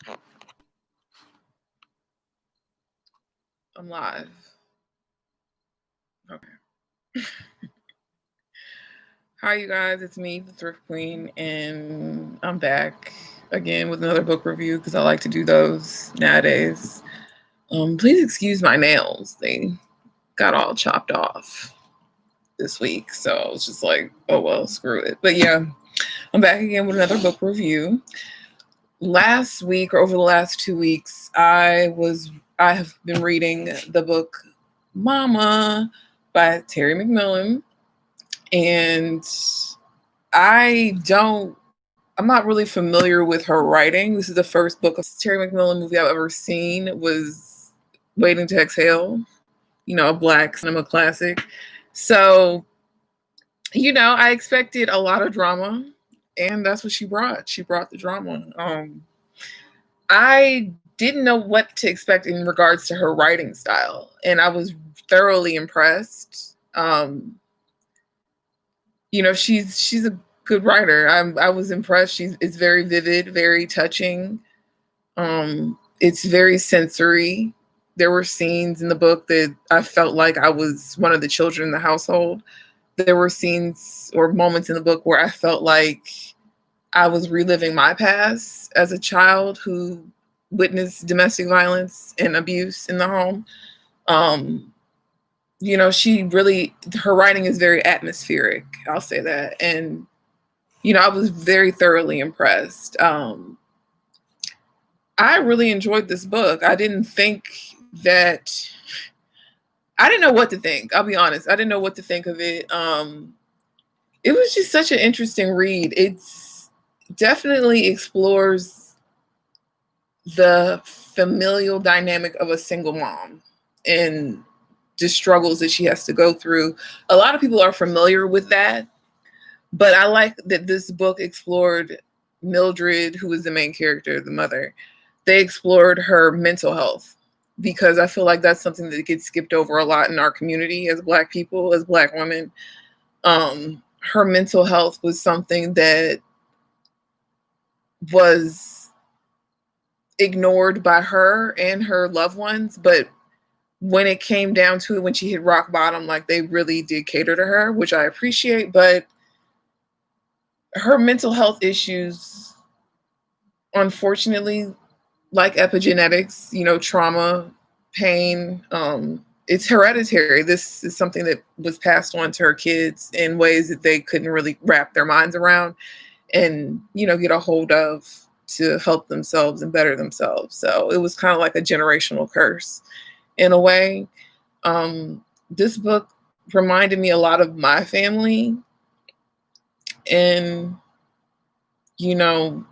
I'm live. Okay. Hi, you guys. It's me, the Thrift Queen, and I'm back again with another book review because I like to do those nowadays. Please excuse my nails. They got all chopped off this week, so I was just like, oh well, screw it. But yeah, I'm back again with another book review. Last week, or over the last 2 weeks, I have been reading the book Mama by Terry McMillian. And I'm not really familiar with her writing. This is the first book of Terry McMillan movie I've ever seen was Waiting to Exhale, a black cinema classic. So, I expected a lot of drama, and that's what she brought. She brought the drama. I didn't know what to expect in regards to her writing style, and I was thoroughly impressed. She's a good writer. I was impressed. It's very vivid, very touching. It's very sensory. There were scenes in the book that I felt like I was one of the children in the household. There were scenes or moments in the book where I felt like I was reliving my past as a child who witnessed domestic violence and abuse in the home. Um, her writing is very atmospheric. I'll say that. And, I was very thoroughly impressed. I really enjoyed this book. I didn't know what to think. I'll be honest. I didn't know what to think of it. It was just such an interesting read. It's definitely explores the familial dynamic of a single mom and the struggles that she has to go through. A lot of people are familiar with that, but I like that this book explored Mildred, who was the main character, the mother. They explored her mental health because I feel like that's something that gets skipped over a lot in our community as Black people, as Black women. Her mental health was something that was ignored by her and her loved ones, but when it came down to it, when she hit rock bottom, like they really did cater to her, which I appreciate. But her mental health issues, unfortunately, like epigenetics, trauma, pain, it's hereditary. This is something that was passed on to her kids in ways that they couldn't really wrap their minds around and, get a hold of to help themselves and better themselves. So it was kind of like a generational curse in a way. This book reminded me a lot of my family. And, you know,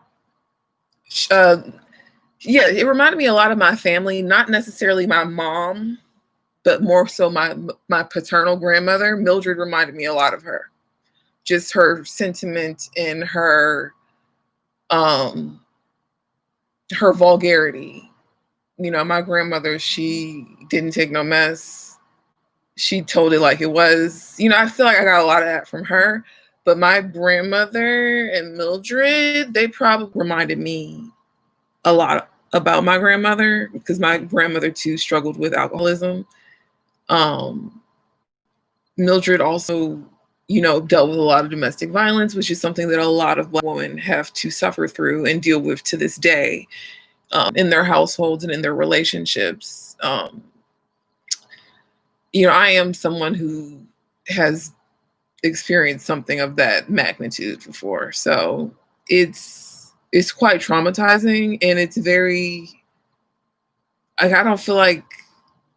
yeah, it reminded me a lot of my family, not necessarily my mom, but more so my paternal grandmother. Mildred reminded me a lot of her. Just her sentiment and um her vulgarity. My grandmother, she didn't take no mess. She told it like it was. I feel like I got a lot of that from her. But my grandmother and Mildred, they probably reminded me a lot about my grandmother because my grandmother too struggled with alcoholism. Um, Mildred also, dealt with a lot of domestic violence, which is something that a lot of Black women have to suffer through and deal with to this day in their households and in their relationships. I am someone who has experienced something of that magnitude before. So it's quite traumatizing, and it's very, like, I don't feel like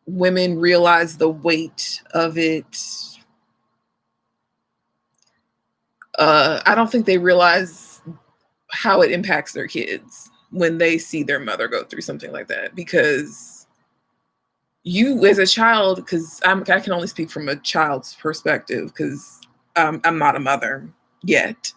women realize the weight of it. I don't think they realize how it impacts their kids when they see their mother go through something like that, because you as a child, because I can only speak from a child's perspective because I'm not a mother yet.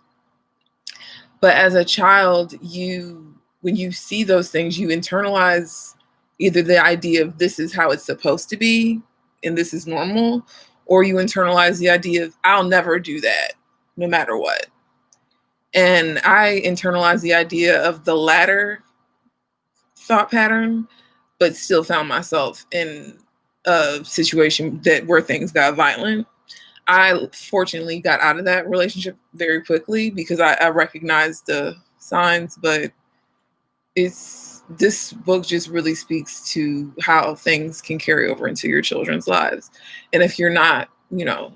But as a child, when you see those things, you internalize either the idea of this is how it's supposed to be and this is normal, or you internalize the idea of I'll never do that no matter what. And I internalize the idea of the latter thought pattern, but still found myself in a situation where things got violent. I fortunately got out of that relationship very quickly because I recognized the signs, but this book just really speaks to how things can carry over into your children's lives. And if you're not, you know,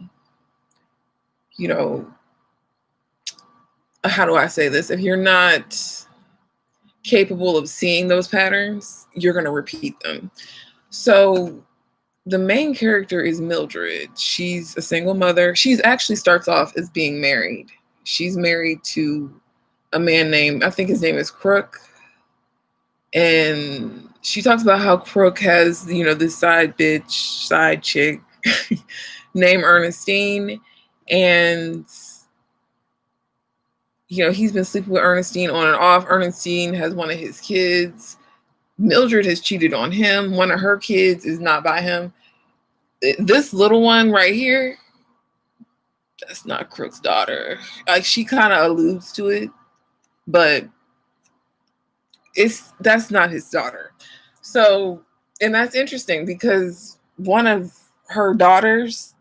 how do I say this? If you're not capable of seeing those patterns, you're going to repeat them. So the main character is Mildred. She's a single mother. She's actually starts off as being married. She's married to a man named, I think his name is Crook. And she talks about how Crook has, this side bitch, side chick named Ernestine. And, he's been sleeping with Ernestine on and off. Ernestine has one of his kids. Mildred has cheated on him. One of her kids is not by him. This little one right here, that's not Crook's daughter. Like, she kind of alludes to it, but that's not his daughter. So, and that's interesting because one of her daughters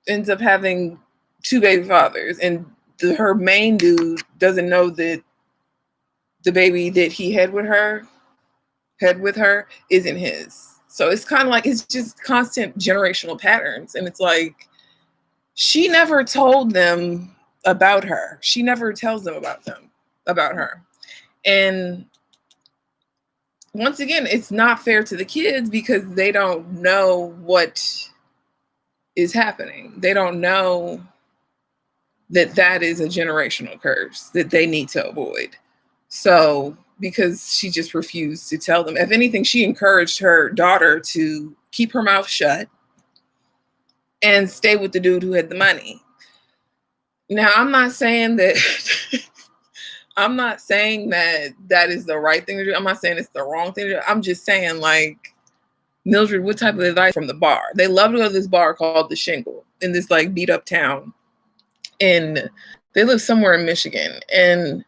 ends up having two baby fathers, and her main dude doesn't know that the baby that he had with her isn't his. So it's kind of like, it's just constant generational patterns. And it's like, she never told them about her. She never tells them about her. And once again, it's not fair to the kids because they don't know what is happening. They don't know that is a generational curse that they need to avoid. So, because she just refused to tell them. If anything, she encouraged her daughter to keep her mouth shut and stay with the dude who had the money. Now, I'm not saying that that is the right thing to do. I'm not saying it's the wrong thing to do. I'm just saying, like, Mildred, what type of advice from the bar? They love to go to this bar called The Shingle in this like beat up town. And they live somewhere in Michigan. And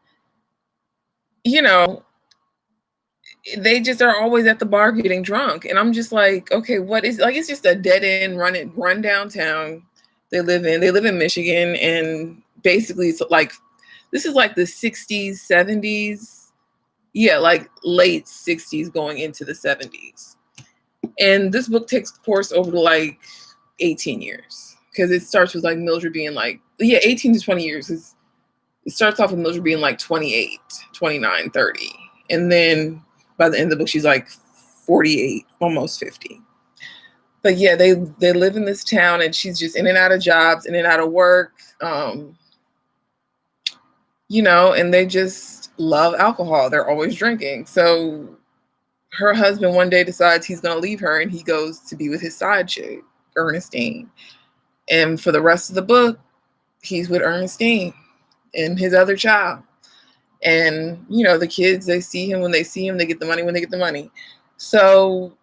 they just are always at the bar getting drunk. And I'm just like, okay, what is, like, it's just a dead end run downtown they live in Michigan. And basically it's like, this is like the 60s, 70s. Yeah, like late 60s going into the 70s. And this book takes course over to like 18 years. Because it starts with like Mildred being like, 18 to 20 years. It starts off with Mildred being like 28, 29, 30. And then by the end of the book, she's like 48, almost 50. But yeah, they live in this town and she's just in and out of jobs, in and out of work. And they just love alcohol. They're always drinking. So her husband one day decides he's going to leave her and he goes to be with his side chick, Ernestine. And for the rest of the book, he's with Ernestine and his other child. And, the kids, they see him when they see him, they get the money when they get the money. So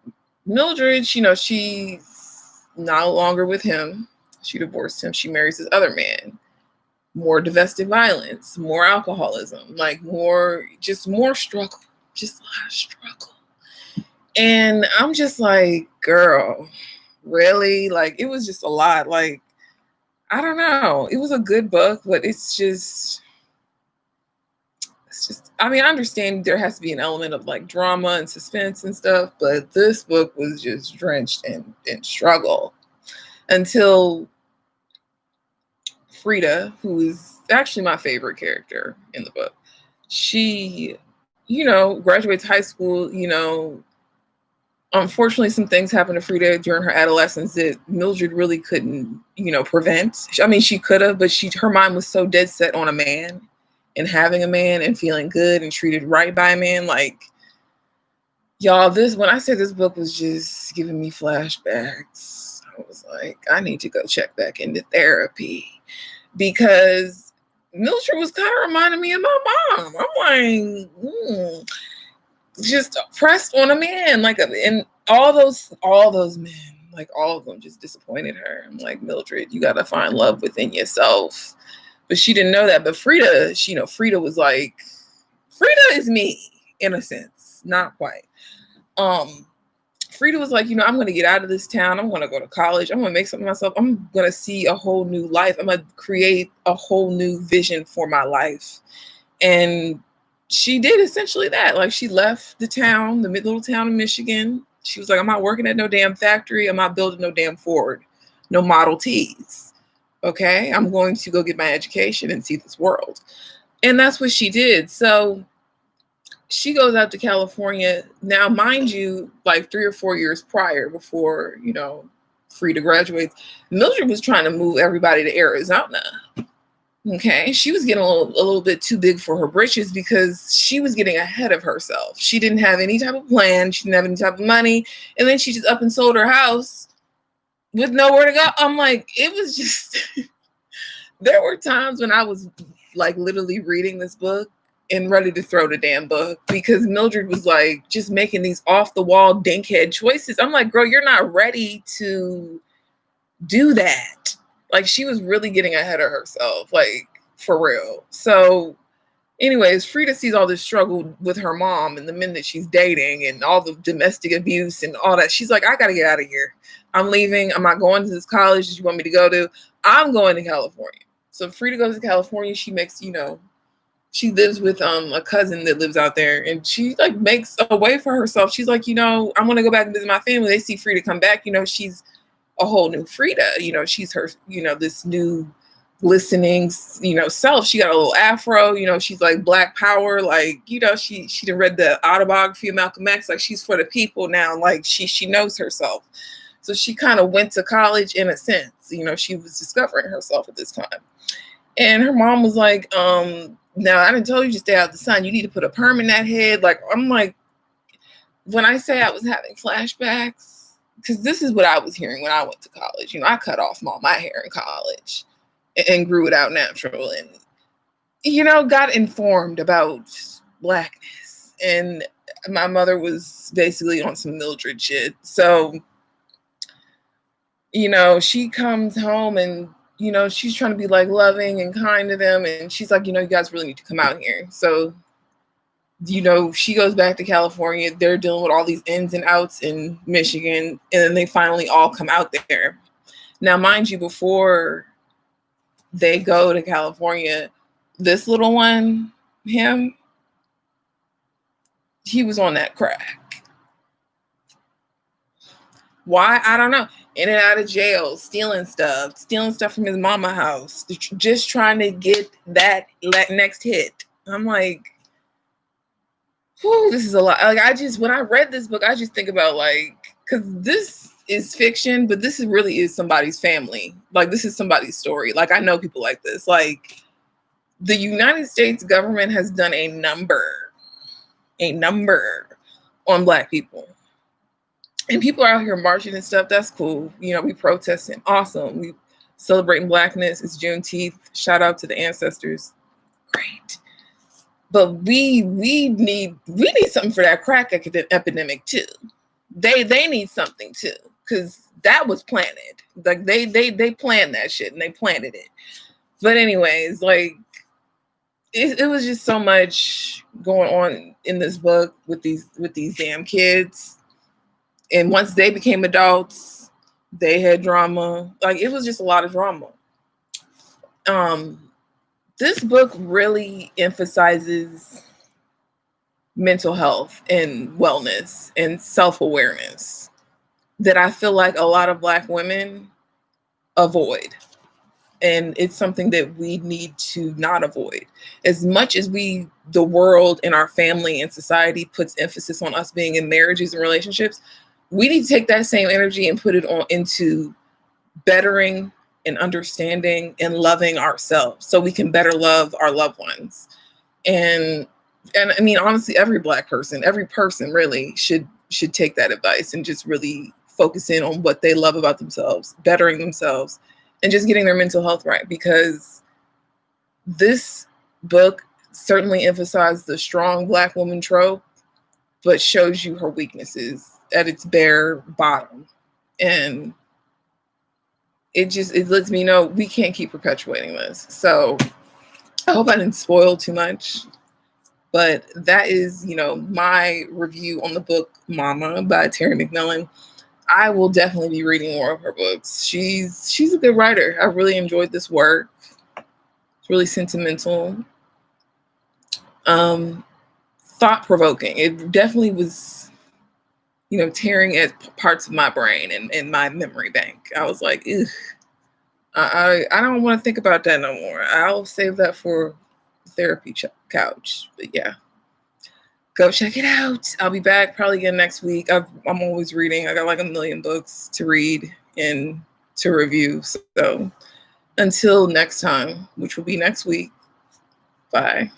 Mildred, she's no longer with him. She divorced him. She marries this other man. More domestic violence, more alcoholism, like more struggle, just a lot of struggle. And I'm just like, girl, really? Like, it was just a lot. Like, I don't know. It was a good book, but it's just, I mean, I understand there has to be an element of like drama and suspense and stuff, but this book was just drenched in struggle until Frida, who is actually my favorite character in the book, she, graduates high school, unfortunately, some things happened to Frida during her adolescence that Mildred really couldn't, prevent. I mean, she could have, but her mind was so dead set on a man and having a man and feeling good and treated right by a man. Like, y'all, when I said this book was just giving me flashbacks, I was like, I need to go check back into therapy because Mildred was kind of reminding me of my mom. I'm like, just pressed on a man, like, and all those men, like, all of them just disappointed her. I'm like, Mildred, you got to find love within yourself. But she didn't know that. But Frida, Frida was like, Frida is me in a sense. not quite. Um, Frida was like, I'm going to get out of this town. I'm going to go to college. I'm going to make something of myself. I'm going to see a whole new life. I'm going to create a whole new vision for my life. And she did essentially that. Like, she left the town, the little town in Michigan. She was like, I'm not working at no damn factory. I'm not building no damn Ford, no Model Ts. Okay. I'm going to go get my education and see this world. And that's what she did. So she goes out to California. Now, mind you, like 3 or 4 years prior, before, Frida graduates, Mildred was trying to move everybody to Arizona. Okay. She was getting a little bit too big for her britches because she was getting ahead of herself. She didn't have any type of plan. She didn't have any type of money. And then she just up and sold her house with nowhere to go. I'm like, it was just, there were times when I was like literally reading this book and ready to throw the damn book because Mildred was like just making these off the wall dinkhead choices. I'm like, girl, you're not ready to do that. Like, she was really getting ahead of herself, like, for real. So anyways, Frida sees all this struggle with her mom and the men that she's dating and all the domestic abuse and all that. She's like, I got to get out of here. I'm leaving. I'm not going to this college that you want me to go to. I'm going to California. So Frida goes to California. She makes, she lives with a cousin that lives out there, and she like makes a way for herself. She's like, I want to go back and visit my family. They see Frida come back. She's a whole new Frida. She's her, this new listening, self. She got a little afro. She's like Black Power. Like, she done read the autobiography of Malcolm X. Like, she's for the people now. Like, she knows herself. So she kind of went to college in a sense. She was discovering herself at this time. And her mom was like, now I didn't tell you to stay out of the sun. You need to put a perm in that head. Like, I'm like, when I say I was having flashbacks, because this is what I was hearing when I went to college. I cut off all my hair in college and grew it out natural and, got informed about Blackness. And my mother was basically on some Mildred shit. So, she comes home and, she's trying to be like loving and kind to them. And she's like, you guys really need to come out here. So, she goes back to California. They're dealing with all these ins and outs in Michigan. And then they finally all come out there. Now, mind you, before they go to California, this little one, he was on that crack. Why? I don't know. In and out of jail, stealing stuff from his mama house, just trying to get that next hit. I'm like, whew, this is a lot. Like, when I read this book, I just think about like, because this is fiction, but this really is somebody's family. Like, this is somebody's story. Like, I know people like this. Like, the United States government has done a number on Black people. And people are out here marching and stuff. That's cool. We protesting. Awesome. We celebrating Blackness. It's Juneteenth. Shout out to the ancestors. Great. But we need something for that crack epidemic too. They need something too, because that was planted. Like, they planned that shit and they planted it. But anyways, like, it was just so much going on in this book with these damn kids. And once they became adults, they had drama. Like, it was just a lot of drama. This book really emphasizes mental health and wellness and self-awareness that I feel like a lot of Black women avoid. And it's something that we need to not avoid. As much as the world and our family and society puts emphasis on us being in marriages and relationships, we need to take that same energy and put it into bettering and understanding and loving ourselves so we can better love our loved ones. And I mean, honestly, every Black person, every person really should take that advice and just really focus in on what they love about themselves, bettering themselves, and just getting their mental health right. Because this book certainly emphasized the strong Black woman trope, but shows you her weaknesses at its bare bottom. And it lets me know we can't keep perpetuating this. So I hope I didn't spoil too much. But that is, my review on the book Mama by Terry McMillian. I will definitely be reading more of her books. She's a good writer. I really enjoyed this work. It's really sentimental. Um, Thought provoking. It definitely was, tearing at parts of my brain and my memory bank. I was like, ugh, I don't want to think about that no more. I'll save that for therapy couch. But yeah, go check it out. I'll be back probably again next week. I'm always reading. I got like a million books to read and to review. So until next time, which will be next week, bye.